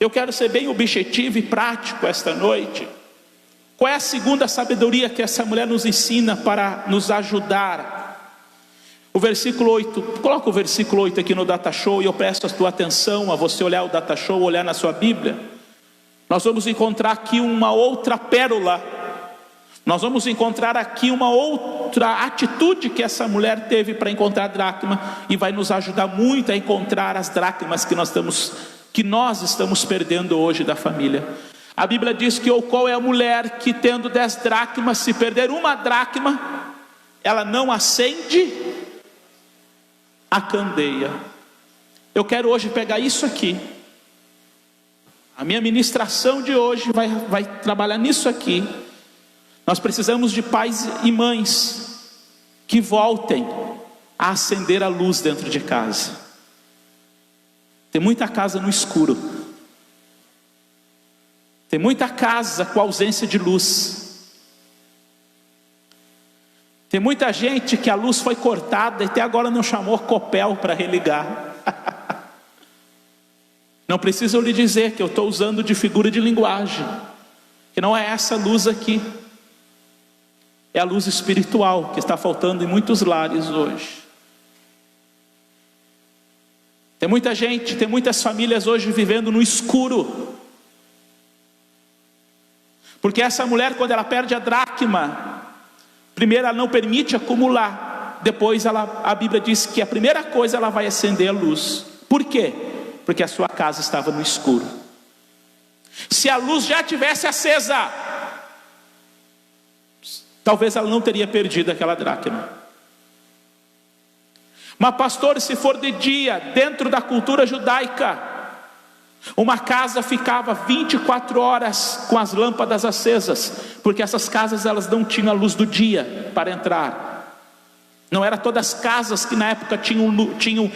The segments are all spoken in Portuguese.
Eu quero ser bem objetivo e prático esta noite. Qual é a segunda sabedoria que essa mulher nos ensina para nos ajudar? O versículo 8, coloca o versículo 8 aqui no Data Show, e eu peço a tua atenção, a você olhar o Data Show, olhar na sua Bíblia. Nós vamos encontrar aqui uma outra pérola. Nós vamos encontrar aqui uma outra atitude que essa mulher teve para encontrar a dracma, e vai nos ajudar muito a encontrar as dracmas que nós estamos perdendo hoje da família. A Bíblia diz que, ou qual é a mulher que, tendo 10 dracmas, se perder uma dracma, ela não acende a candeia. Eu quero hoje pegar isso aqui. A minha ministração de hoje vai trabalhar nisso aqui. Nós precisamos de pais e mães que voltem a acender a luz dentro de casa. Tem muita casa no escuro. Tem muita casa com ausência de luz. Tem muita gente que a luz foi cortada e até agora não chamou Copel para religar. Não preciso lhe dizer que eu estou usando de figura de linguagem, que não é essa luz aqui. É a luz espiritual que está faltando em muitos lares hoje. Tem muita gente, tem muitas famílias hoje vivendo no escuro. Porque essa mulher, quando ela perde a dracma, primeiro ela não permite acumular. Depois a Bíblia diz que a primeira coisa ela vai acender a luz. Por quê? Porque a sua casa estava no escuro. Se a luz já tivesse acesa, talvez ela não teria perdido aquela dracma. Mas pastor, se for de dia, dentro da cultura judaica, uma casa ficava 24 horas com as lâmpadas acesas, porque essas casas elas não tinham a luz do dia para entrar. Não eram todas as casas que na época tinham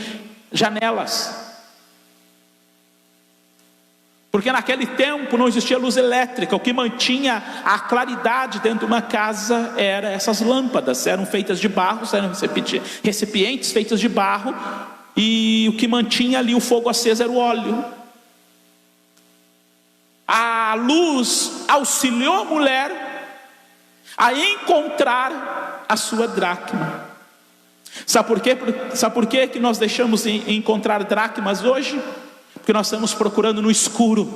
janelas, porque naquele tempo não existia luz elétrica. O que mantinha a claridade dentro de uma casa eram essas lâmpadas. Eram feitas de barro, eram recipientes feitos de barro, e o que mantinha ali o fogo aceso era o óleo. A luz auxiliou a mulher a encontrar a sua dracma. Sabe por quê? Sabe por quê que nós deixamos de encontrar dracmas hoje? Porque nós estamos procurando no escuro.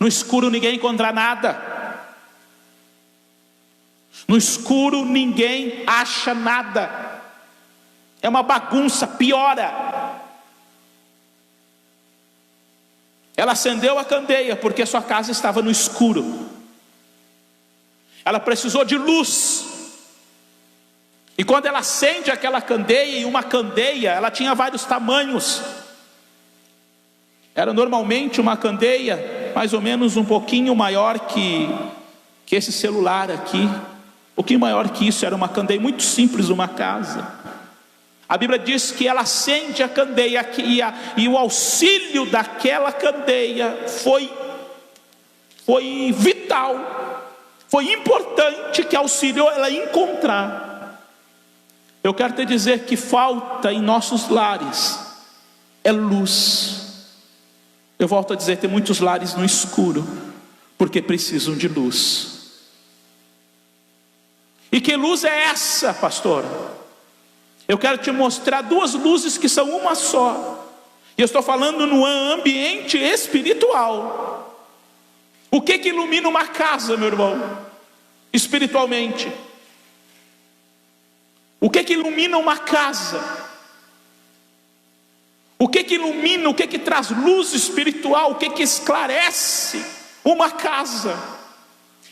No escuro ninguém encontra nada. No escuro ninguém acha nada. É uma bagunça, piora. Ela acendeu a candeia porque sua casa estava no escuro. Ela precisou de luz. E quando ela acende aquela candeia, e uma candeia, ela tinha vários tamanhos. Era normalmente uma candeia mais ou menos um pouquinho maior que esse celular aqui. Um pouquinho maior que isso, era uma candeia muito simples, uma casa. A Bíblia diz que ela acende a candeia e o auxílio daquela candeia foi vital, foi importante, que auxiliou ela a encontrar. Eu quero te dizer que falta em nossos lares é luz. Eu volto a dizer, tem muitos lares no escuro, porque precisam de luz. E que luz é essa, pastor? Eu quero te mostrar duas luzes que são uma só. E eu estou falando no ambiente espiritual. O que ilumina uma casa, meu irmão? Espiritualmente. O que ilumina uma casa? O que ilumina, o que traz luz espiritual? O que esclarece uma casa?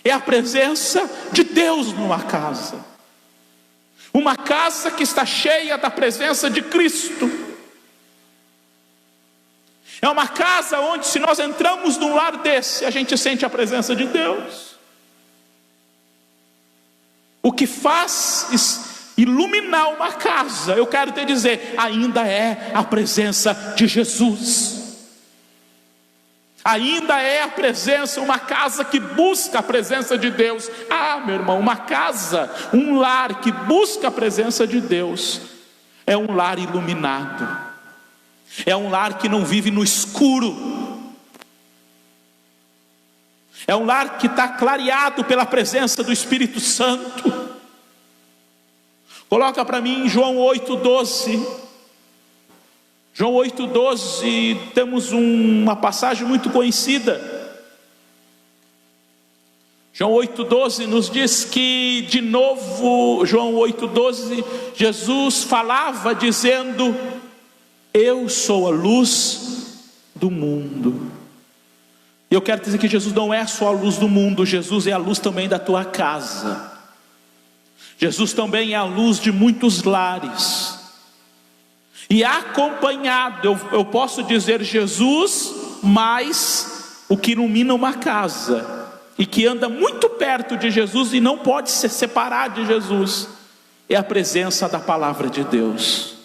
É a presença de Deus numa casa. Uma casa que está cheia da presença de Cristo. É uma casa onde, se nós entramos num lar desse, a gente sente a presença de Deus. O que faz iluminar uma casa, eu quero te dizer, ainda é a presença de Jesus. Ainda é a presença, uma casa que busca a presença de Deus. Ah, meu irmão, uma casa, um lar que busca a presença de Deus, é um lar iluminado. É um lar que não vive no escuro. É um lar que está clareado pela presença do Espírito Santo. Coloca para mim João 8,12. João 8,12, temos uma passagem muito conhecida. João 8,12 nos diz que, de novo, João 8,12, Jesus falava dizendo: eu sou a luz do mundo. E eu quero dizer que Jesus não é só a luz do mundo, Jesus é a luz também da tua casa. Jesus também é a luz de muitos lares. E acompanhado, eu posso dizer Jesus, mais o que ilumina uma casa, e que anda muito perto de Jesus e não pode se separar de Jesus, é a presença da palavra de Deus.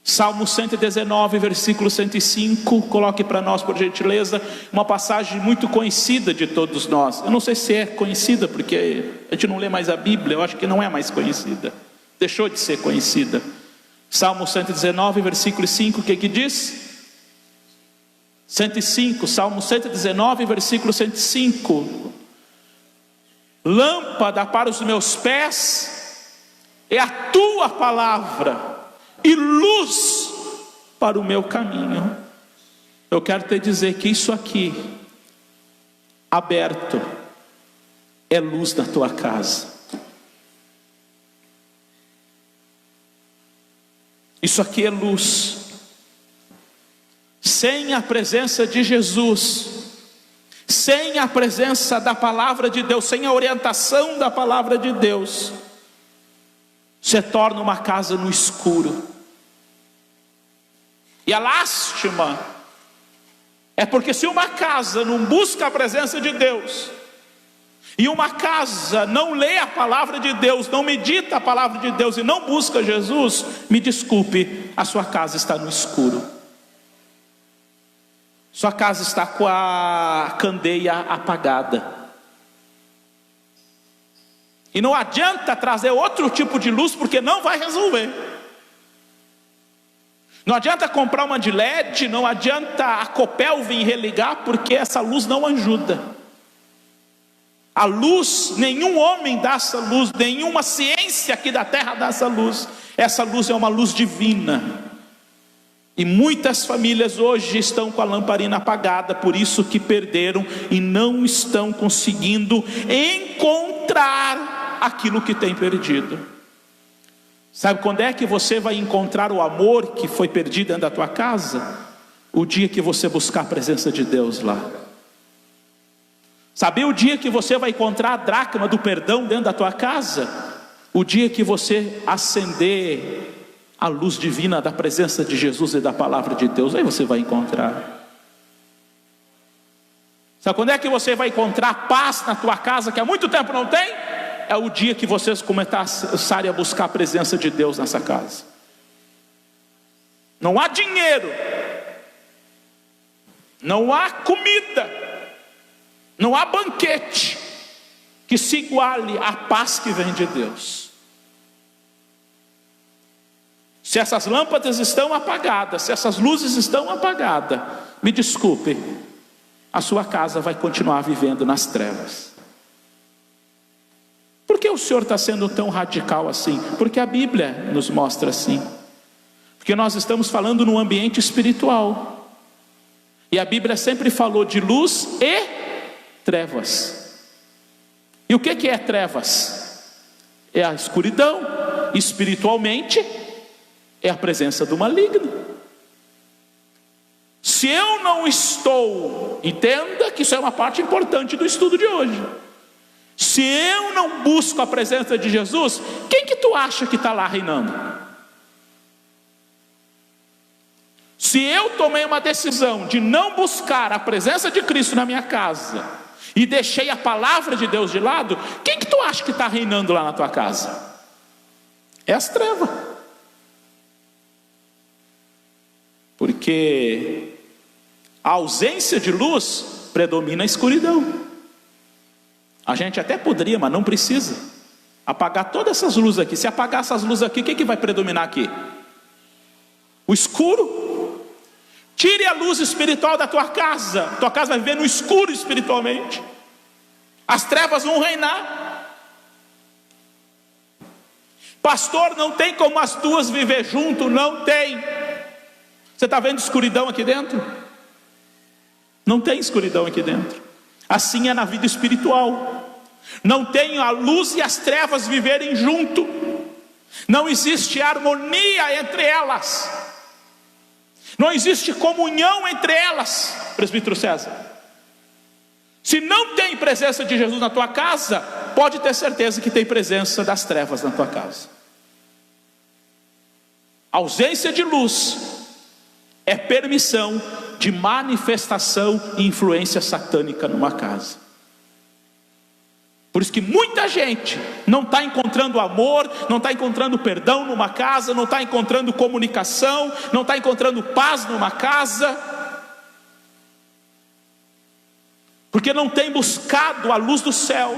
Salmo 119, versículo 105, coloque para nós por gentileza, uma passagem muito conhecida de todos nós. Eu não sei se é conhecida, porque a gente não lê mais a Bíblia, eu acho que não é mais conhecida, deixou de ser conhecida. Salmo 119, versículo 5, o que diz? 105, Salmo 119, versículo 105. Lâmpada para os meus pés é a tua palavra, e luz para o meu caminho. Eu quero te dizer que isso aqui, aberto, é luz na tua casa. Isso aqui é luz. Sem a presença de Jesus, sem a presença da palavra de Deus, sem a orientação da palavra de Deus, se torna uma casa no escuro. E a lástima é porque se uma casa não busca a presença de Deus, e uma casa não lê a palavra de Deus, não medita a palavra de Deus e não busca Jesus, me desculpe, a sua casa está no escuro. Sua casa está com a candeia apagada. E não adianta trazer outro tipo de luz, porque não vai resolver. Não adianta comprar uma de LED, não adianta a Copel vir religar, porque essa luz não ajuda. A luz, nenhum homem dá essa luz, nenhuma ciência aqui da terra dá essa luz. Essa luz é uma luz divina. E muitas famílias hoje estão com a lamparina apagada, por isso que perderam e não estão conseguindo encontrar aquilo que tem perdido. Sabe quando é que você vai encontrar o amor que foi perdido dentro da tua casa? O dia que você buscar a presença de Deus lá. Sabe o dia que você vai encontrar a dracma do perdão dentro da tua casa? O dia que você acender a luz divina da presença de Jesus e da palavra de Deus, aí você vai encontrar. Sabe quando é que você vai encontrar paz na tua casa, que há muito tempo não tem? É o dia que vocês começarem a buscar a presença de Deus nessa casa. Não há dinheiro, não há comida, não há banquete que se iguale à paz que vem de Deus. Se essas lâmpadas estão apagadas, se essas luzes estão apagadas, me desculpe, a sua casa vai continuar vivendo nas trevas. Por que o Senhor está sendo tão radical assim? Porque a Bíblia nos mostra assim. Porque nós estamos falando num ambiente espiritual. E a Bíblia sempre falou de luz e trevas. E o que é trevas? É a escuridão. Espiritualmente, é a presença do maligno. Se eu não estou, entenda que isso é uma parte importante do estudo de hoje. Se eu não busco a presença de Jesus, quem que tu acha que está lá reinando? Se eu tomei uma decisão de não buscar a presença de Cristo na minha casa, e deixei a palavra de Deus de lado, quem que tu acha que está reinando lá na tua casa? É as trevas. Porque a ausência de luz predomina a escuridão. A gente até poderia, mas não precisa apagar todas essas luzes aqui. Se apagar essas luzes aqui, o que vai predominar aqui? O escuro. Tire a luz espiritual da tua casa vai viver no escuro espiritualmente. As trevas vão reinar. Pastor, não tem como as duas viver junto. Não tem. Você está vendo escuridão aqui dentro? Não tem escuridão aqui dentro. Assim é na vida espiritual. Não tem a luz e as trevas viverem junto. Não existe harmonia entre elas. Não existe comunhão entre elas, presbítero César. Se não tem presença de Jesus na tua casa, pode ter certeza que tem presença das trevas na tua casa. A ausência de luz é permissão de manifestação e influência satânica numa casa. Por isso que muita gente não está encontrando amor, não está encontrando perdão numa casa, não está encontrando comunicação, não está encontrando paz numa casa, porque não tem buscado a luz do céu,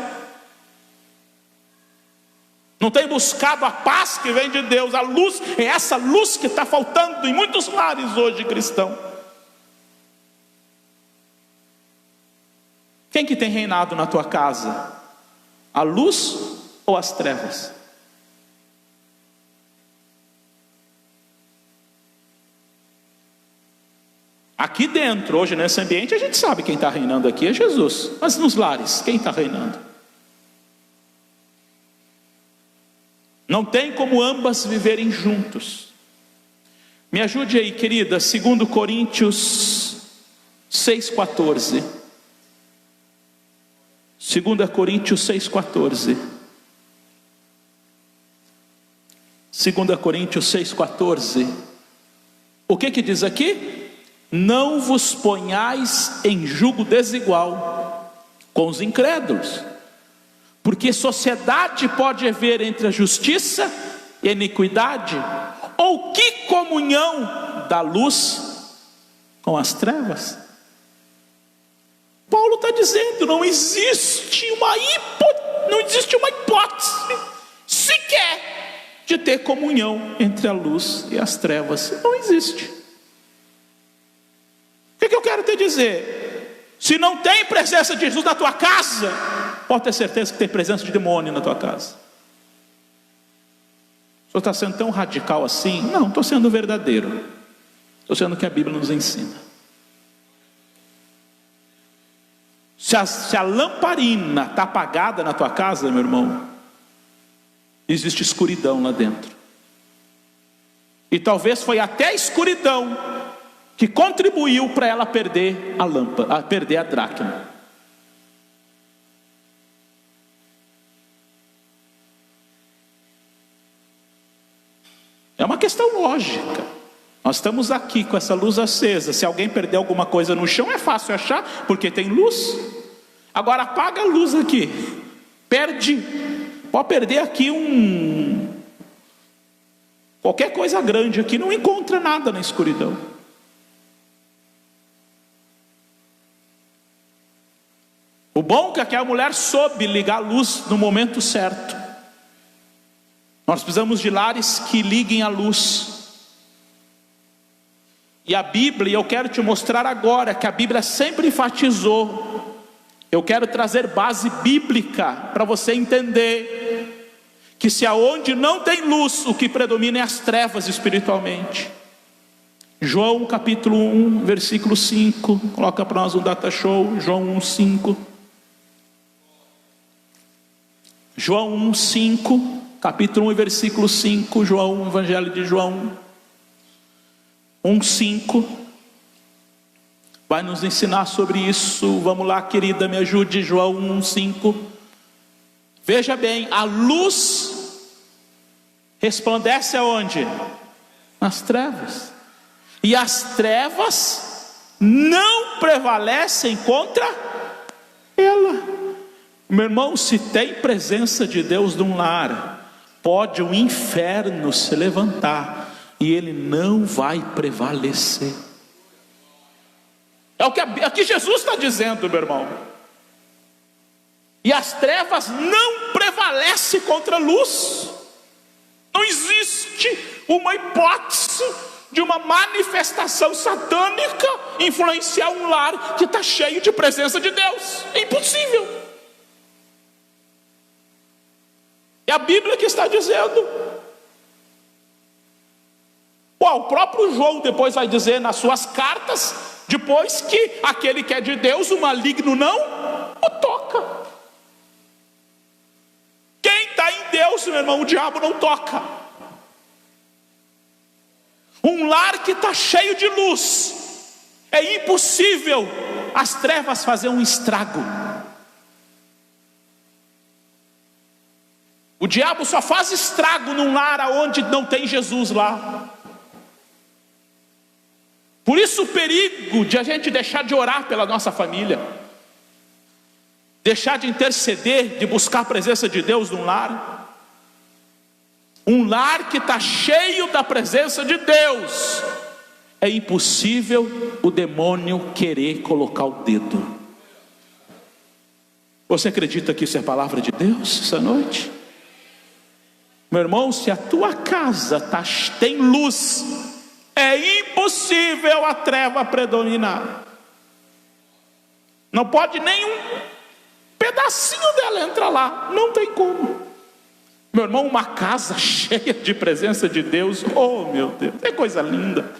não tem buscado a paz que vem de Deus. A luz é essa luz que está faltando em muitos lares hoje cristãos. Quem que tem reinado na tua casa? A luz ou as trevas? Aqui dentro, hoje nesse ambiente, a gente sabe quem está reinando aqui é Jesus. Mas nos lares, quem está reinando? Não tem como ambas viverem juntos. Me ajude aí, querida, 2 Coríntios 6,14. 2 Coríntios 6,14. 2 Coríntios 6,14. O que diz aqui? Não vos ponhais em jugo desigual com os incrédulos, porque sociedade pode haver entre a justiça e a iniquidade, ou que comunhão da luz com as trevas? Paulo está dizendo, não existe uma hipótese sequer de ter comunhão entre a luz e as trevas. Não existe. O que eu quero te dizer? Se não tem presença de Jesus na tua casa, pode ter certeza que tem presença de demônio na tua casa. O senhor está sendo tão radical assim? Não, estou sendo verdadeiro. Estou sendo o que a Bíblia nos ensina. Se a lamparina está apagada na tua casa, meu irmão, existe escuridão lá dentro. E talvez foi até a escuridão que contribuiu para ela perder a lâmpada, perder a dracma. É uma questão lógica. Nós estamos aqui com essa luz acesa. Se alguém perder alguma coisa no chão, é fácil achar, porque tem luz. Agora apaga a luz aqui, pode perder aqui qualquer coisa grande aqui, não encontra nada na escuridão. O bom é que a mulher soube ligar a luz no momento certo. Nós precisamos de lares que liguem a luz. E a Bíblia, eu quero te mostrar agora que a Bíblia sempre enfatizou. Eu quero trazer base bíblica para você entender que se aonde não tem luz, o que predomina é as trevas espiritualmente. João capítulo 1, versículo 5. Coloca para nós um data show. João 1, 5. João 1, 5. Capítulo 1, versículo 5. João, Evangelho de João 1, 5. Vai nos ensinar sobre isso. Vamos lá, querida, me ajude. João 1, 5. Veja bem, a luz resplandece aonde? Nas trevas. E as trevas não prevalecem contra ela. Meu irmão, se tem presença de Deus num lar, pode o inferno se levantar e ele não vai prevalecer. É o que Jesus está dizendo, meu irmão. E as trevas não prevalecem contra a luz. Não existe uma hipótese de uma manifestação satânica influenciar um lar que está cheio de presença de Deus. É impossível. É a Bíblia que está dizendo. O próprio João depois vai dizer nas suas cartas, depois, que aquele que é de Deus, o maligno não o toca. Quem está em Deus, meu irmão, o diabo não toca. Um lar que está cheio de luz, é impossível as trevas fazer um estrago. O diabo só faz estrago num lar onde não tem Jesus lá. Por isso o perigo de a gente deixar de orar pela nossa família, deixar de interceder, de buscar a presença de Deus num lar. Um lar que está cheio da presença de Deus, é impossível o demônio querer colocar o dedo. Você acredita que isso é a palavra de Deus essa noite? Meu irmão, se a tua casa tem luz, é impossível a treva predominar. Não pode nem um pedacinho dela entrar lá, não tem como. Meu irmão, uma casa cheia de presença de Deus, oh meu Deus, é coisa linda.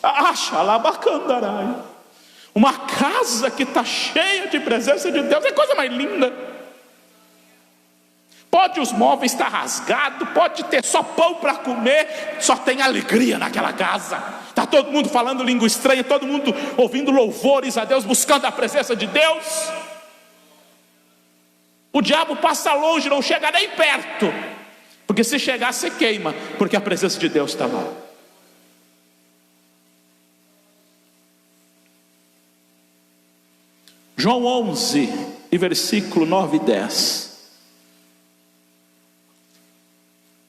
Axalabacandarai. Uma casa que está cheia de presença de Deus, é coisa mais linda. Pode os móveis estar rasgados, pode ter só pão para comer, só tem alegria naquela casa. Está todo mundo falando língua estranha, todo mundo ouvindo louvores a Deus, buscando a presença de Deus. O diabo passa longe, não chega nem perto, porque se chegar você queima, porque a presença de Deus está lá. João 11, e versículo 9 e 10.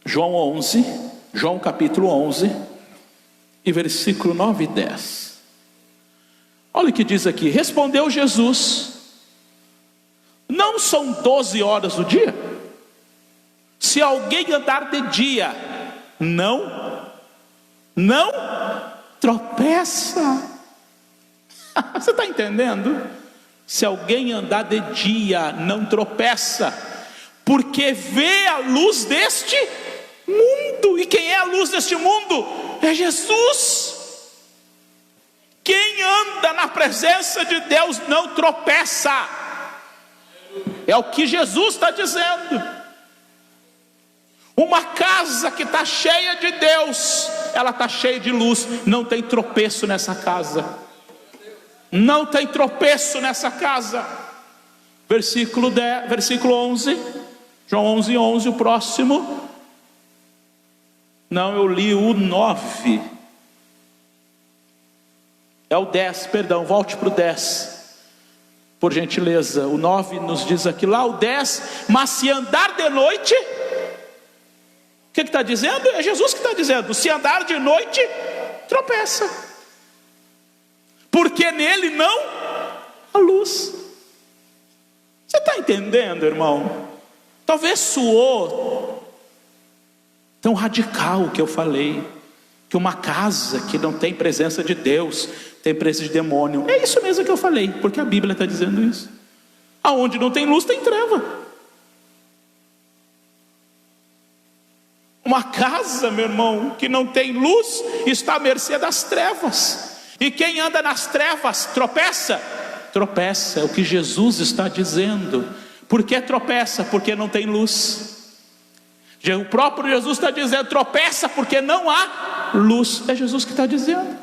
João capítulo 11, e versículo 9 e 10. Olha o que diz aqui: respondeu Jesus: não são 12 horas do dia? Se alguém andar de dia, não tropeça. Você está entendendo? Se alguém andar de dia, não tropeça, porque vê a luz deste mundo. E quem é a luz deste mundo? É Jesus. Quem anda na presença de Deus não tropeça. É o que Jesus está dizendo. Uma casa que está cheia de Deus, ela está cheia de luz. Não tem tropeço nessa casa. Não tem tropeço nessa casa. Versículo 11. João 11, 11, o próximo. Não, eu li o 9. É o 10, perdão, volte para o 10. Por gentileza, o 9 nos diz aqui, lá o 10, mas se andar de noite, o que está dizendo? É Jesus que está dizendo, se andar de noite, tropeça, porque nele não há luz. Você está entendendo, irmão? Talvez soou tão radical o que eu falei, que uma casa que não tem presença de Deus, tem presença de demônio. É isso mesmo que eu falei, porque a Bíblia está dizendo isso. Aonde não tem luz, tem treva. Uma casa, meu irmão, que não tem luz, está à mercê das trevas. E quem anda nas trevas, tropeça. Tropeça, é o que Jesus está dizendo. Por que tropeça? Porque não tem luz. O próprio Jesus está dizendo, tropeça porque não há luz. É Jesus que está dizendo.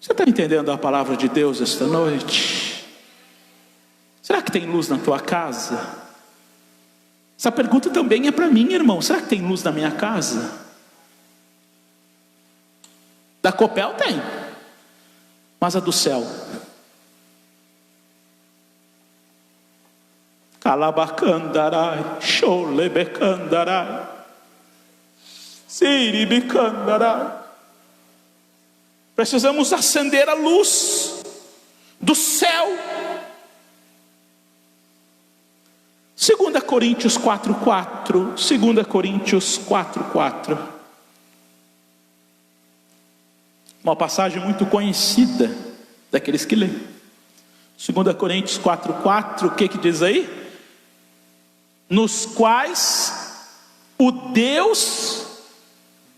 Você está entendendo a palavra de Deus esta noite? Será que tem luz na tua casa? Essa pergunta também é para mim, irmão. Será que tem luz na minha casa? Da Copel tem, mas a do céu? Calabacandarai, cholebecandarai, siribicandarai. Precisamos acender a luz do céu. 2 Coríntios 4:4. 2 Coríntios 4:4. Uma passagem muito conhecida daqueles que lêem. 2 Coríntios 4:4, o que diz aí? Nos quais o Deus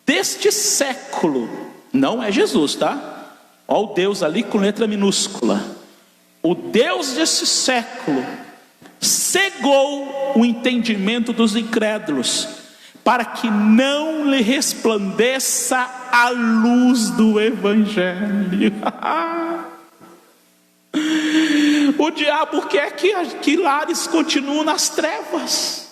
deste século, não é Jesus, tá? Olha o Deus ali com letra minúscula. O Deus desse século cegou o entendimento dos incrédulos, para que não lhe resplandeça a luz do Evangelho. O diabo quer que lares continuem nas trevas.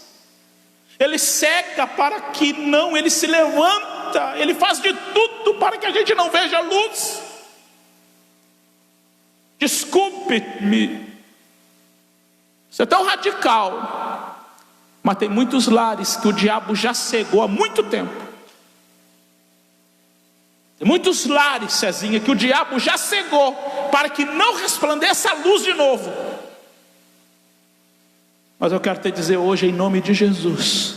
Ele cega para que não, ele se levanta, ele faz de tudo para que a gente não veja a luz. Desculpe-me, isso é tão radical, mas tem muitos lares que o diabo já cegou há muito tempo. Tem muitos lares, Cezinha, que o diabo já cegou para que não resplandeça a luz de novo. Mas eu quero te dizer hoje, em nome de Jesus,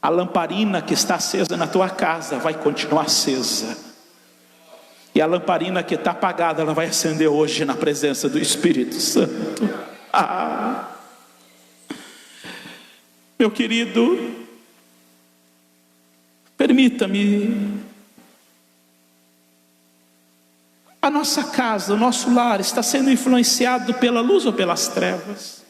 a lamparina que está acesa na tua casa vai continuar acesa, e a lamparina que está apagada, ela vai acender hoje na presença do Espírito Santo. Meu querido, permita-me. A nossa casa, o nosso lar está sendo influenciado pela luz ou pelas trevas?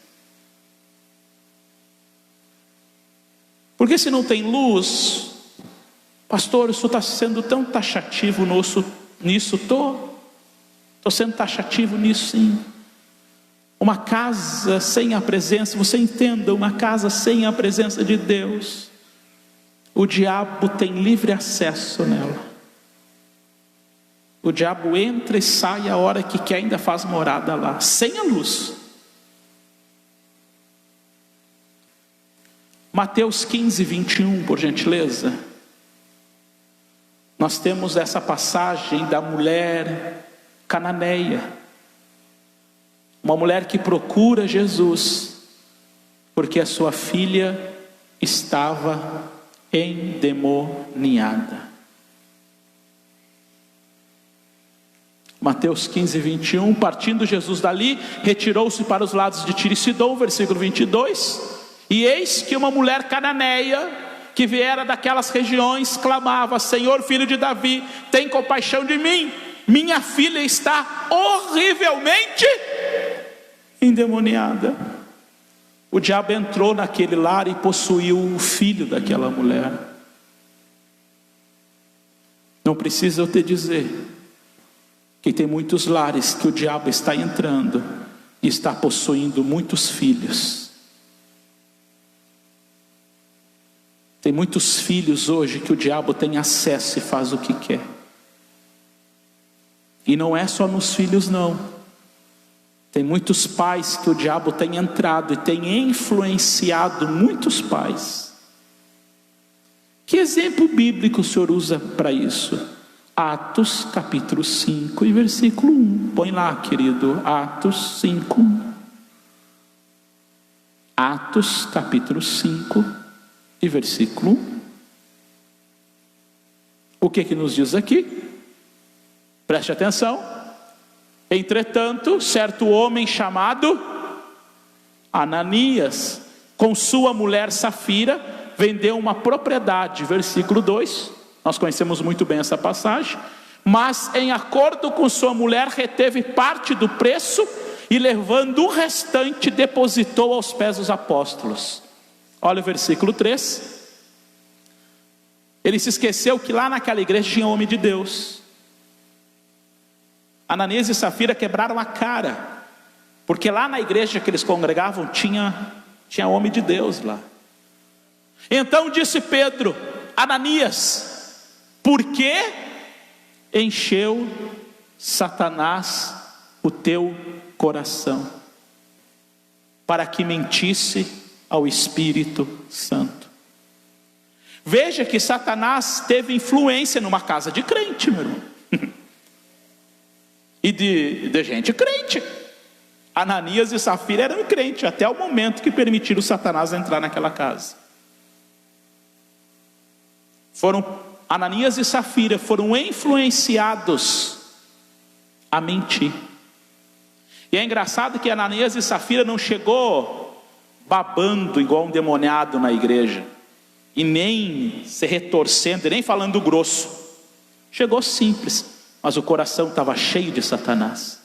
Porque se não tem luz, pastor, o senhor está sendo tão taxativo nisso. Estou sendo taxativo nisso, sim. Uma casa sem a presença, você entenda, uma casa sem a presença de Deus, o diabo tem livre acesso nela. O diabo entra e sai a hora que quer, ainda faz morada lá, sem a luz. Mateus 15:21, por gentileza. Nós temos essa passagem da mulher cananeia, uma mulher que procura Jesus, porque a sua filha estava endemoniada. Mateus 15:21, partindo Jesus dali, retirou-se para os lados de Tiro e Sidom, versículo 22, e eis que uma mulher cananeia, que viera daquelas regiões, clamava: Senhor, filho de Davi, tem compaixão de mim, minha filha está horrivelmente endemoniada. O diabo entrou naquele lar e possuiu o filho daquela mulher. Não precisa eu te dizer que tem muitos lares que o diabo está entrando e está possuindo muitos filhos. Tem muitos filhos hoje que o diabo tem acesso e faz o que quer. E não é só nos filhos, não. Tem muitos pais que o diabo tem entrado e tem influenciado muitos pais. Que exemplo bíblico o senhor usa para isso? Atos capítulo 5 e versículo 1. Põe lá, querido, Atos 5. Atos capítulo 5 e versículo 1. O que nos diz aqui? Preste atenção. Entretanto, certo homem chamado Ananias, com sua mulher Safira, vendeu uma propriedade, versículo 2, nós conhecemos muito bem essa passagem, mas em acordo com sua mulher reteve parte do preço e levando o restante depositou aos pés dos apóstolos. Olha o versículo 3, ele se esqueceu que lá naquela igreja tinha homem de Deus. Ananias e Safira quebraram a cara, porque lá na igreja que eles congregavam tinha homem de Deus lá. Então disse Pedro: Ananias, por que encheu Satanás o teu coração, para que mentisse ao Espírito Santo? Veja que Satanás teve influência numa casa de crente, meu irmão. E de gente crente. Ananias e Safira eram crentes até o momento que permitiram Satanás entrar naquela casa. Ananias e Safira foram influenciados a mentir. E é engraçado que Ananias e Safira não chegou babando igual um demoniado na igreja, e nem se retorcendo, e nem falando grosso. Chegou simples, mas o coração estava cheio de Satanás.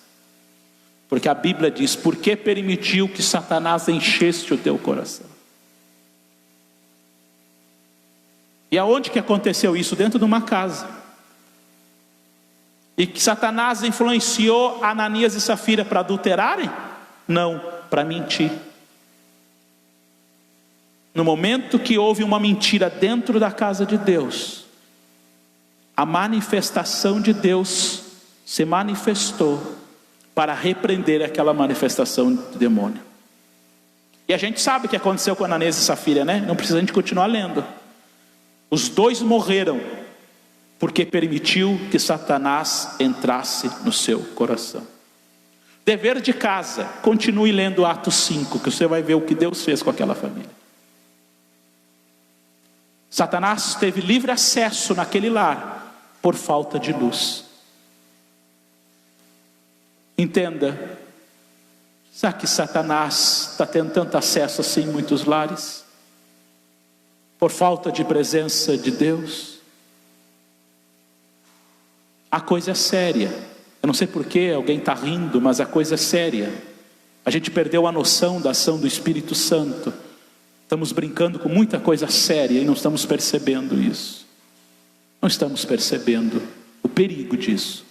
Porque a Bíblia diz: por que permitiu que Satanás enchesse o teu coração? E aonde que aconteceu isso? Dentro de uma casa. E que Satanás influenciou Ananias e Safira para adulterarem? Não, para mentir. No momento que houve uma mentira dentro da casa de Deus, a manifestação de Deus se manifestou para repreender aquela manifestação do demônio. E a gente sabe o que aconteceu com Ananias e Safira, né? Não precisa a gente continuar lendo. Os dois morreram porque permitiu que Satanás entrasse no seu coração. Dever de casa: continue lendo Atos 5, que você vai ver o que Deus fez com aquela família. Satanás teve livre acesso naquele lar por falta de luz. Entenda, será que Satanás está tendo tanto acesso assim em muitos lares? Por falta de presença de Deus? A coisa é séria. Eu não sei porquê alguém está rindo, mas a coisa é séria. A gente perdeu a noção da ação do Espírito Santo. Estamos brincando com muita coisa séria e não estamos percebendo isso. Não estamos percebendo o perigo disso.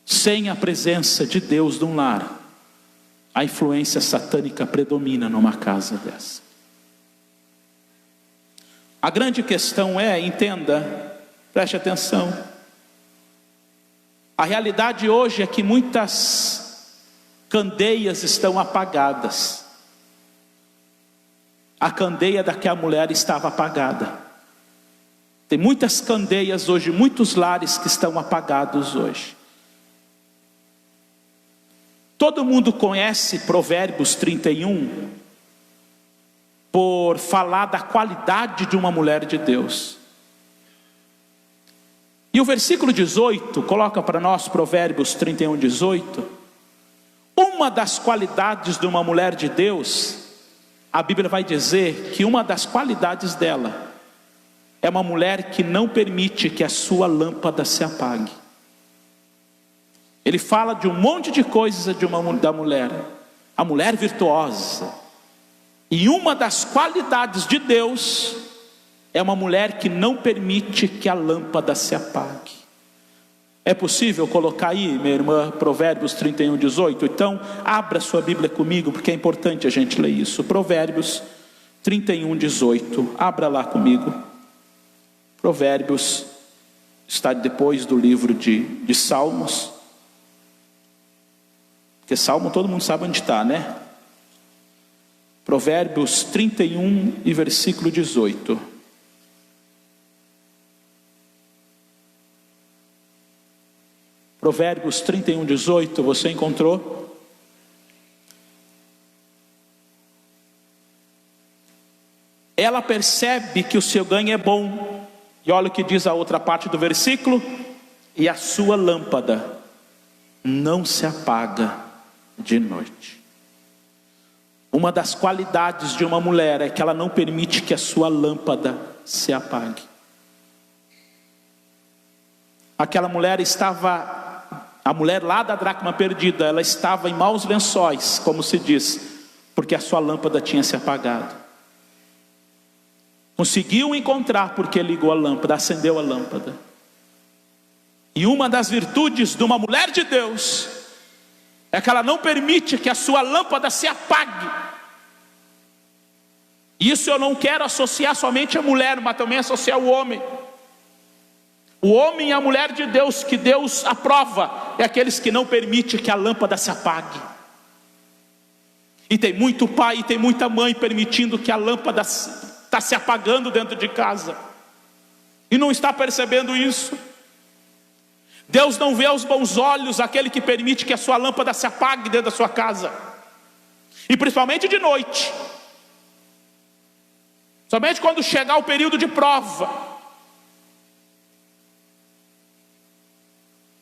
Sem a presença de Deus num lar, a influência satânica predomina numa casa dessa. A grande questão é, entenda, preste atenção. A realidade hoje é que muitas candeias estão apagadas. A candeia daquela mulher estava apagada. Tem muitas candeias hoje, muitos lares que estão apagados hoje. Todo mundo conhece Provérbios 31 por falar da qualidade de uma mulher de Deus. E o versículo 18, coloca para nós Provérbios 31, 18. Uma das qualidades de uma mulher de Deus, a Bíblia vai dizer que uma das qualidades dela é uma mulher que não permite que a sua lâmpada se apague. Ele fala de um monte de coisas da mulher, a mulher virtuosa. E uma das qualidades de Deus é uma mulher que não permite que a lâmpada se apague. É possível colocar aí, minha irmã, Provérbios 31, 18? Então, abra sua Bíblia comigo, porque é importante a gente ler isso. Provérbios 31, 18. Abra lá comigo. Provérbios está depois do livro de Salmos. Porque Salmo todo mundo sabe onde está, né? Provérbios 31 e versículo 18. Provérbios 31, 18, você encontrou? Ela percebe que o seu ganho é bom. E olha o que diz a outra parte do versículo: e a sua lâmpada não se apaga de noite. Uma das qualidades de uma mulher é que ela não permite que a sua lâmpada se apague. Aquela mulher estava... A mulher lá da dracma perdida, ela estava em maus lençóis, como se diz, porque a sua lâmpada tinha se apagado. Conseguiu encontrar porque ligou a lâmpada, acendeu a lâmpada. E uma das virtudes de uma mulher de Deus é que ela não permite que a sua lâmpada se apague. Isso eu não quero associar somente a mulher, mas também associar o homem. O homem e a mulher de Deus, que Deus aprova, é aqueles que não permitem que a lâmpada se apague. E tem muito pai e tem muita mãe permitindo que a lâmpada está se apagando dentro de casa, e não está percebendo isso. Deus não vê aos bons olhos aquele que permite que a sua lâmpada se apague dentro da sua casa, e principalmente de noite, somente quando chegar o período de prova.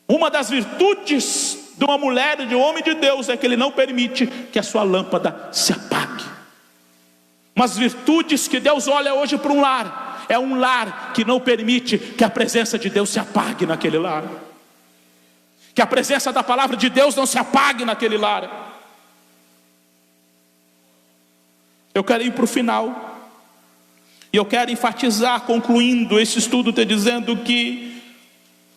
Uma das virtudes de uma mulher e de um homem de Deus é que ele não permite que a sua lâmpada se apague. Umas virtudes que Deus olha hoje para um lar, é um lar que não permite que a presença de Deus se apague naquele lar, que a presença da palavra de Deus não se apague naquele lar. Eu quero ir para o final, e eu quero enfatizar, concluindo esse estudo, te dizendo que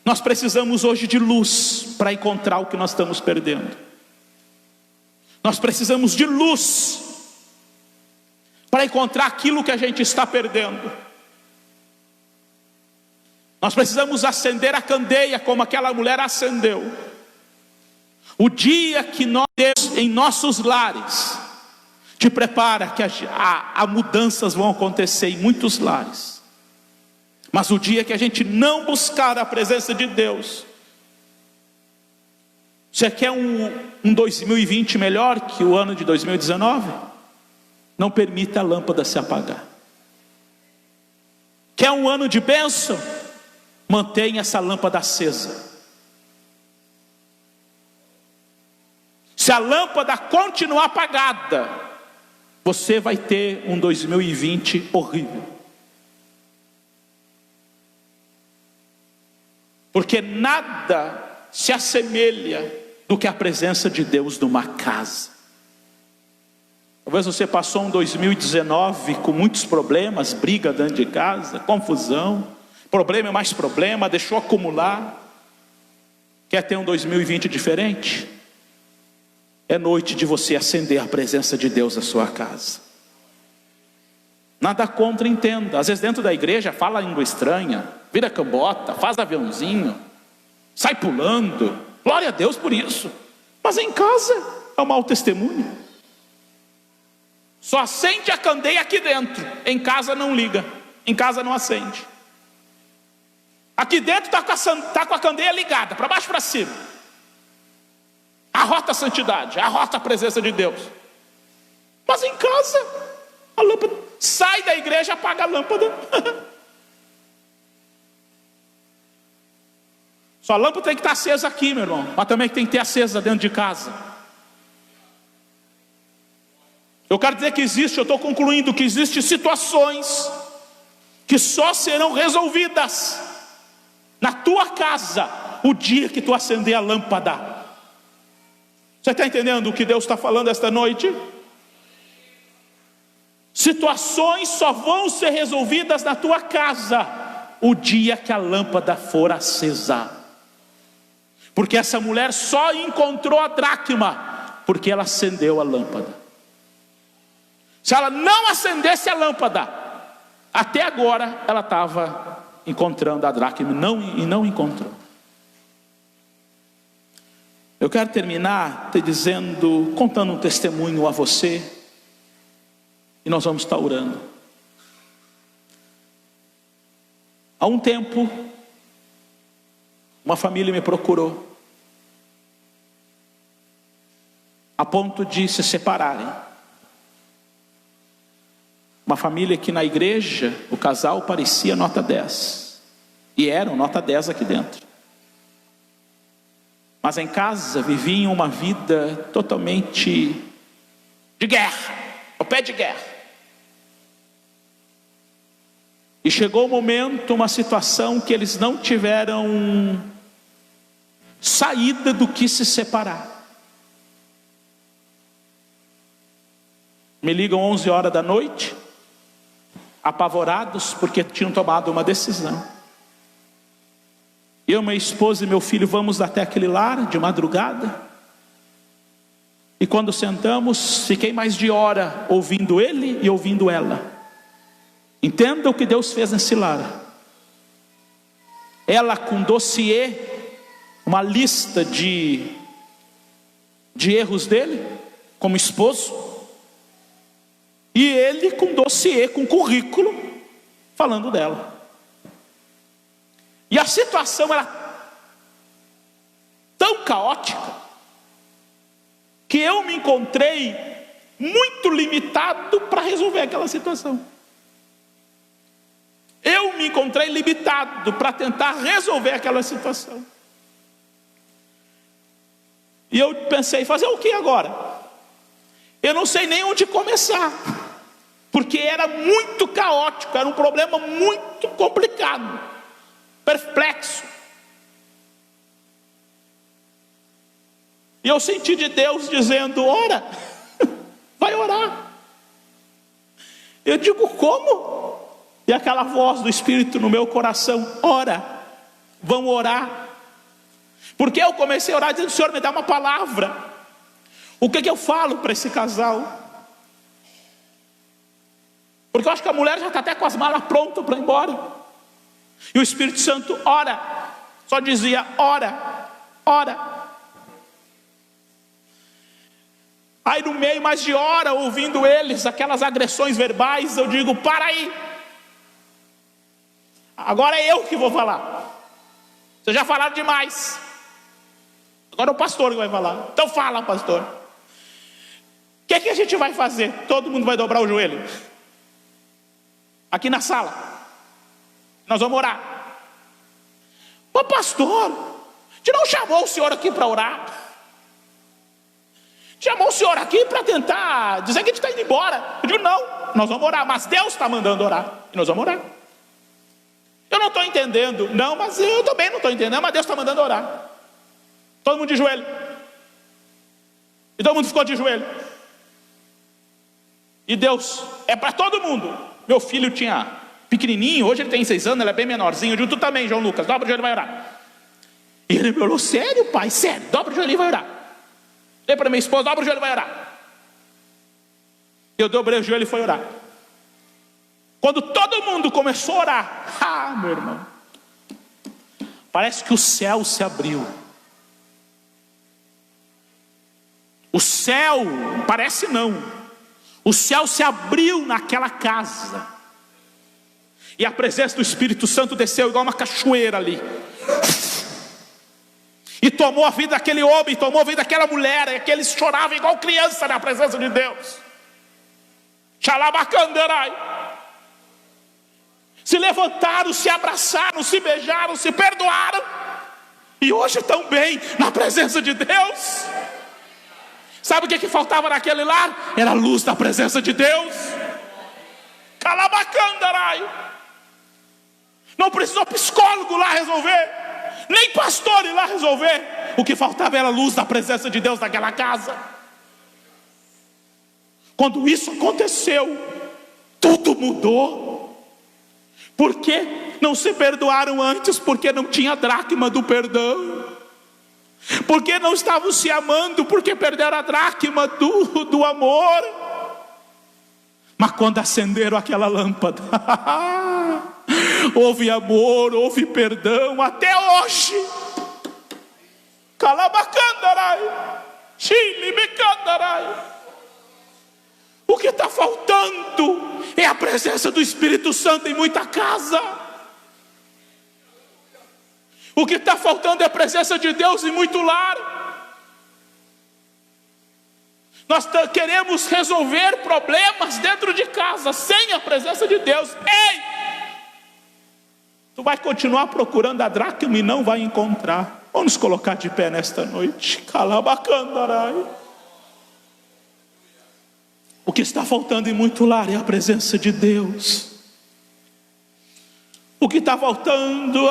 nós precisamos hoje de luz para encontrar o que nós estamos perdendo. Nós precisamos de luz para encontrar aquilo que a gente está perdendo. Nós precisamos acender a candeia como aquela mulher acendeu. O dia que nós, em nossos lares, te prepara que há mudanças vão acontecer em muitos lares. Mas o dia que a gente não buscar a presença de Deus, você quer um 2020 melhor que o ano de 2019? Não permita a lâmpada se apagar. Quer um ano de bênção? Mantenha essa lâmpada acesa. Se a lâmpada continuar apagada, você vai ter um 2020 horrível. Porque nada se assemelha do que a presença de Deus numa casa. Talvez você passou um 2019 com muitos problemas, briga dentro de casa, confusão, problema e mais problema, deixou acumular. Quer ter um 2020 diferente? É noite de você acender a presença de Deus na sua casa. Nada contra, entenda. Às vezes dentro da igreja fala língua estranha, vira cambota, faz aviãozinho, sai pulando, glória a Deus por isso. Mas em casa é um mau testemunho. Só acende a candeia aqui dentro, em casa não liga, em casa não acende. Aqui dentro está com a candeia ligada, para baixo e para cima. Arrota a santidade, arrota a presença de Deus. Mas em casa, a lâmpada, sai da igreja, apaga a lâmpada. Sua lâmpada tem que estar acesa aqui, meu irmão, mas também tem que ter acesa dentro de casa. Eu quero dizer que existe, eu estou concluindo, que existem situações que só serão resolvidas na tua casa o dia que tu acender a lâmpada. Você está entendendo o que Deus está falando esta noite? Situações só vão ser resolvidas na tua casa o dia que a lâmpada for acesa. Porque essa mulher só encontrou a dracma porque ela acendeu a lâmpada. Se ela não acendesse a lâmpada, até agora ela estava encontrando a dracma e não encontrou. Eu quero terminar te dizendo, contando um testemunho a você, e nós vamos estar orando. Há um tempo, uma família me procurou, a ponto de se separarem. Uma família que na igreja, o casal parecia nota 10, e eram nota 10 aqui dentro. Mas em casa viviam uma vida totalmente de guerra, ao pé de guerra. E chegou o momento, uma situação que eles não tiveram saída do que se separar. Me ligam 11 horas da noite, apavorados porque tinham tomado uma decisão. Eu, minha esposa e meu filho vamos até aquele lar de madrugada. E quando sentamos, fiquei mais de hora ouvindo ele e ouvindo ela. Entenda o que Deus fez nesse lar. Ela com dossiê, uma lista de erros dele, como esposo. E ele com dossiê, com currículo, falando dela. E a situação era caótica que eu me encontrei muito limitado para resolver aquela situação. Eu me encontrei limitado para tentar resolver aquela situação. E eu pensei, fazer o que agora? Eu não sei nem onde começar, porque era muito caótico, era um problema muito complicado, perplexo. E eu senti de Deus dizendo: ora, vai orar. Eu digo: como? E aquela voz do Espírito no meu coração: ora, vão orar. Porque eu comecei a orar dizendo: Senhor, me dá uma palavra. O que eu falo para esse casal? Porque eu acho que a mulher já está até com as malas prontas para ir embora. E o Espírito Santo: ora. Só dizia: ora, ora. Aí no meio mais de hora, ouvindo eles, aquelas agressões verbais, eu digo: para aí. Agora é eu que vou falar. Vocês já falaram demais. Agora é o pastor que vai falar. Então fala, pastor. O que a gente vai fazer? Todo mundo vai dobrar o joelho aqui na sala. Nós vamos orar. Ô pastor, a gente não chamou o senhor aqui para orar. Chamou o senhor aqui para tentar dizer que a gente está indo embora. Eu digo: não, nós vamos orar. Mas Deus está mandando orar. E nós vamos orar. Eu não estou entendendo. Não, mas eu também não estou entendendo. Mas Deus está mandando orar. Todo mundo de joelho. E todo mundo ficou de joelho. E Deus, é para todo mundo. Meu filho tinha pequenininho, hoje ele tem 6 anos, ele é bem menorzinho. Eu digo: tu também, João Lucas, dobra o joelho e vai orar. E ele me olhou: sério, pai? Sério, dobra o joelho e vai orar. Dei para minha esposa: dobra o joelho e vai orar. Eu dobrei o joelho e fui orar. Quando todo mundo começou a orar, meu irmão, parece que o céu se abriu. O céu, parece não, o céu se abriu naquela casa. E a presença do Espírito Santo desceu igual uma cachoeira ali. E tomou a vida daquele homem, tomou a vida daquela mulher. E aqueles choravam igual criança na presença de Deus. Xalabacanderai. Se levantaram, se abraçaram, se beijaram, se perdoaram. E hoje estão bem na presença de Deus. Sabe o que faltava naquele lar? Era a luz da presença de Deus. Calabacandarai. Não precisou psicólogo lá resolver, nem pastor ir lá resolver. O que faltava era a luz da presença de Deus naquela casa. Quando isso aconteceu, tudo mudou. Por que não se perdoaram antes? Porque não tinha dracma do perdão. Porque não estavam se amando? Porque perderam a dracma do amor. Mas quando acenderam aquela lâmpada, houve amor, houve perdão até hoje. Calabacandarai, chilibicandarai. O que está faltando é a presença do Espírito Santo em muita casa. O que está faltando é a presença de Deus em muito lar. Nós queremos resolver problemas dentro de casa sem a presença de Deus. Ei! Tu vai continuar procurando a dracma e não vai encontrar. Vamos nos colocar de pé nesta noite. Calabacandarai. O que está faltando em muito lar é a presença de Deus. O que está faltando,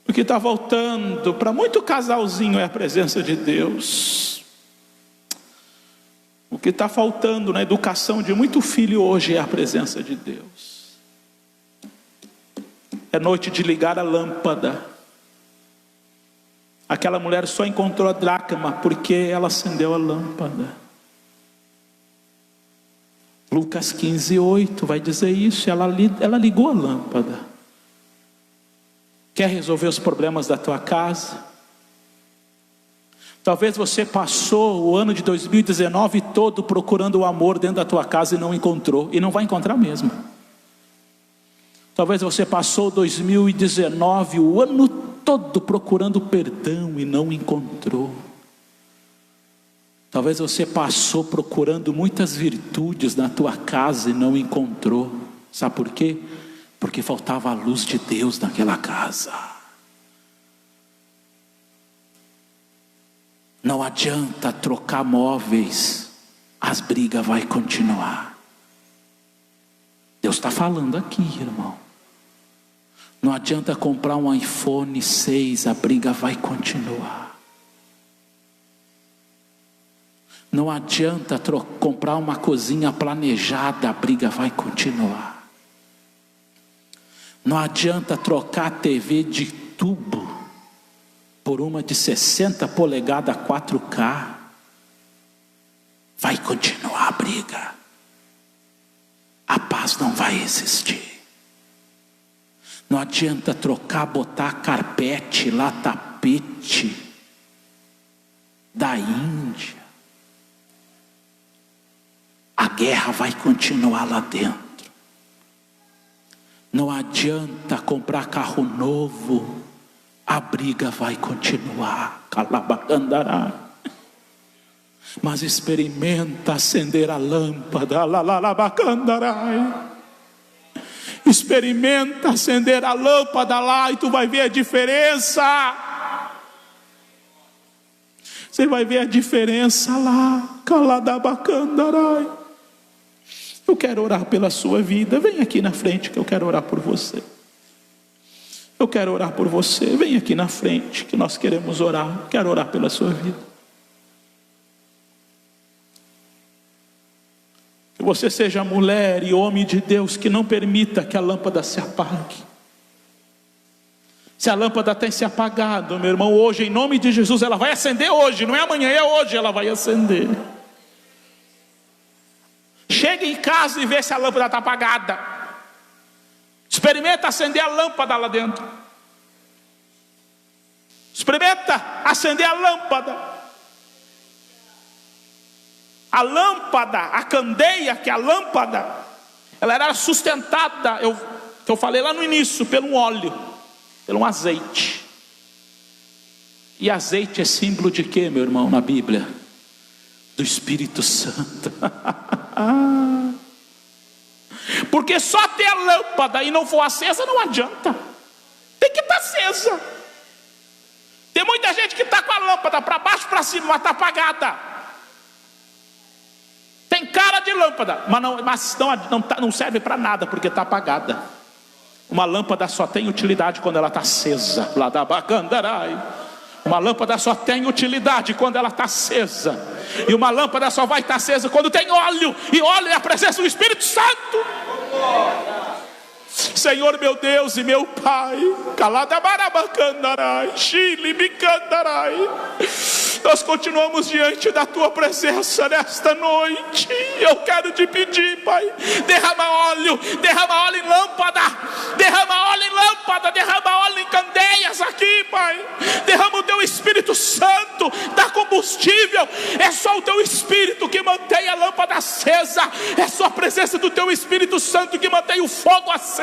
o que está faltando para muito casalzinho é a presença de Deus. O que está faltando na educação de muito filho hoje é a presença de Deus. É noite de ligar a lâmpada. Aquela mulher só encontrou a dracma porque ela acendeu a lâmpada. Lucas 15:8 vai dizer isso. Ela ligou a lâmpada. Quer resolver os problemas da tua casa? Talvez você passou o ano de 2019 todo procurando o amor dentro da tua casa e não encontrou. E não vai encontrar mesmo. Talvez você passou 2019 o ano todo procurando perdão e não encontrou. Talvez você passou procurando muitas virtudes na tua casa e não encontrou. Sabe por quê? Porque faltava a luz de Deus naquela casa. Não adianta trocar móveis, as brigas vão continuar. Deus está falando aqui, irmão. Não adianta comprar um iPhone 6, a briga vai continuar. Não adianta comprar uma cozinha planejada, a briga vai continuar. Não adianta trocar a TV de tubo por uma de 60 polegadas 4K. Vai continuar a briga. A paz não vai existir. Não adianta trocar, botar carpete lá, tapete da Índia. A guerra vai continuar lá dentro. Não adianta comprar carro novo, a briga vai continuar. Calabacandará. Mas experimenta acender a lâmpada. Lalabacandará. Experimenta acender a lâmpada lá e tu vai ver a diferença. Você vai ver a diferença lá. Caladabacandará. Eu quero orar pela sua vida. Vem aqui na frente que eu quero orar por você. Eu quero orar por você. Vem aqui na frente que nós queremos orar. Quero orar pela sua vida. Que você seja mulher e homem de Deus que não permita que a lâmpada se apague. Se a lâmpada tem se apagado, meu irmão, hoje em nome de Jesus ela vai acender hoje. Não é amanhã, é hoje ela vai acender. Chega em casa e vê se a lâmpada está apagada. Experimenta acender a lâmpada lá dentro. Experimenta acender a lâmpada. A lâmpada, a candeia, que é a lâmpada, ela era sustentada, eu falei lá no início, pelo óleo, pelo azeite. E azeite é símbolo de quê, meu irmão, na Bíblia? Do Espírito Santo. Porque só ter a lâmpada e não for acesa não adianta. Tem que estar acesa. Tem muita gente que está com a lâmpada para baixo, para cima, mas está apagada. Tem cara de lâmpada, mas não serve para nada porque está apagada. Uma lâmpada só tem utilidade quando ela está acesa. Lá da bacandarai. Uma lâmpada só tem utilidade quando ela está acesa. E uma lâmpada só vai estar acesa quando tem óleo. E óleo é a presença do Espírito Santo. Senhor meu Deus e meu Pai, nós continuamos diante da Tua presença nesta noite. Eu quero te pedir, Pai, derrama óleo em lâmpada, derrama óleo em lâmpada, derrama óleo em candeias aqui, Pai. Derrama o Teu Espírito Santo, dá combustível. É só o Teu Espírito que mantém a lâmpada acesa. É só a presença do Teu Espírito Santo que mantém o fogo aceso.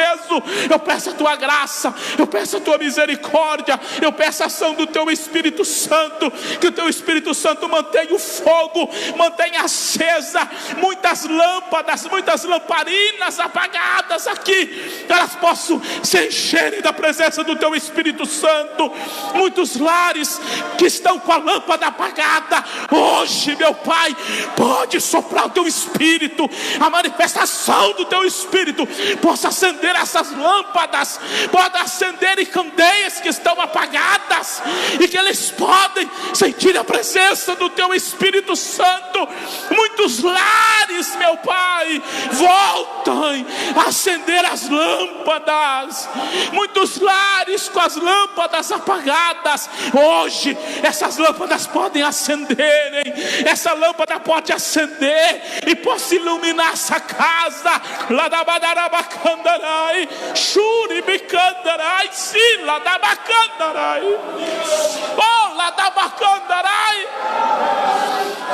Eu peço a Tua graça, eu peço a Tua misericórdia, eu peço a ação do Teu Espírito Santo, que o Teu Espírito Santo mantenha o fogo, mantenha acesa muitas lâmpadas, muitas lamparinas apagadas aqui, elas possam se encherem da presença do Teu Espírito Santo. Muitos lares que estão com a lâmpada apagada, hoje, meu Pai, pode soprar o Teu Espírito, a manifestação do Teu Espírito possa acender essas lâmpadas, pode acender em candeias que estão apagadas, e que eles podem sentir a presença do Teu Espírito Santo. Muitos lares, meu Pai, voltem a acender as lâmpadas. Muitos lares com as lâmpadas apagadas, hoje essas lâmpadas podem acenderem. Essa lâmpada pode acender e possa iluminar essa casa. Lá da Badarabacandarai, Shuribicandarai, Sila da Bacandarai, oh, lá da Bacandarai.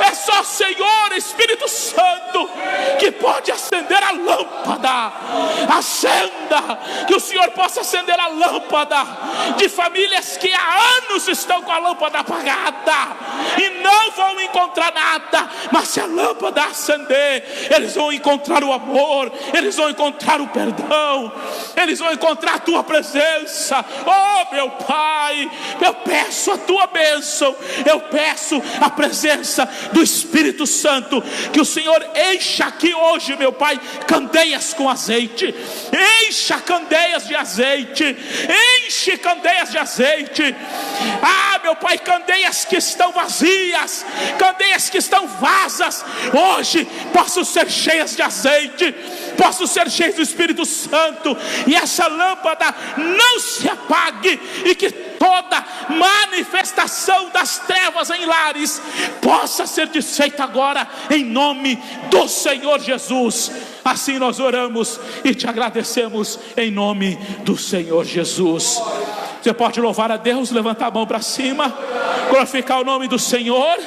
É só, Senhor Espírito Santo, Santo que pode acender a lâmpada. Acenda, que o Senhor possa acender a lâmpada de famílias que há anos estão com a lâmpada apagada e não vão encontrar nada, mas se a lâmpada acender, eles vão encontrar o amor, eles vão encontrar o perdão, eles vão encontrar a tua presença. Oh meu Pai, eu peço a tua bênção, eu peço a presença do Espírito Santo, que o Senhor encha aqui hoje, meu Pai, candeias com azeite, encha candeias de azeite, enche candeias de azeite. Ah meu Pai, candeias que estão vazias, candeias que estão vasas, hoje possam ser cheias de azeite, possam ser cheias do Espírito Santo, e essa lâmpada não se apague, e que toda manifestação das trevas em lares possa ser desfeita agora, em nome do Senhor Jesus. Assim nós oramos e te agradecemos em nome do Senhor Jesus. Você pode louvar a Deus, levantar a mão para cima, glorificar o nome do Senhor.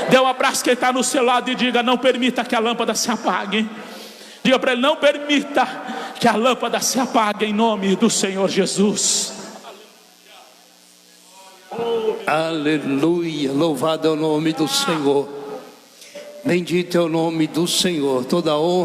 Dê um abraço quem está no seu lado e diga: não permita que a lâmpada se apague. Diga para ele: não permita que a lâmpada se apague, em nome do Senhor Jesus. Aleluia, louvado é o nome do Senhor, bendito é o nome do Senhor, toda honra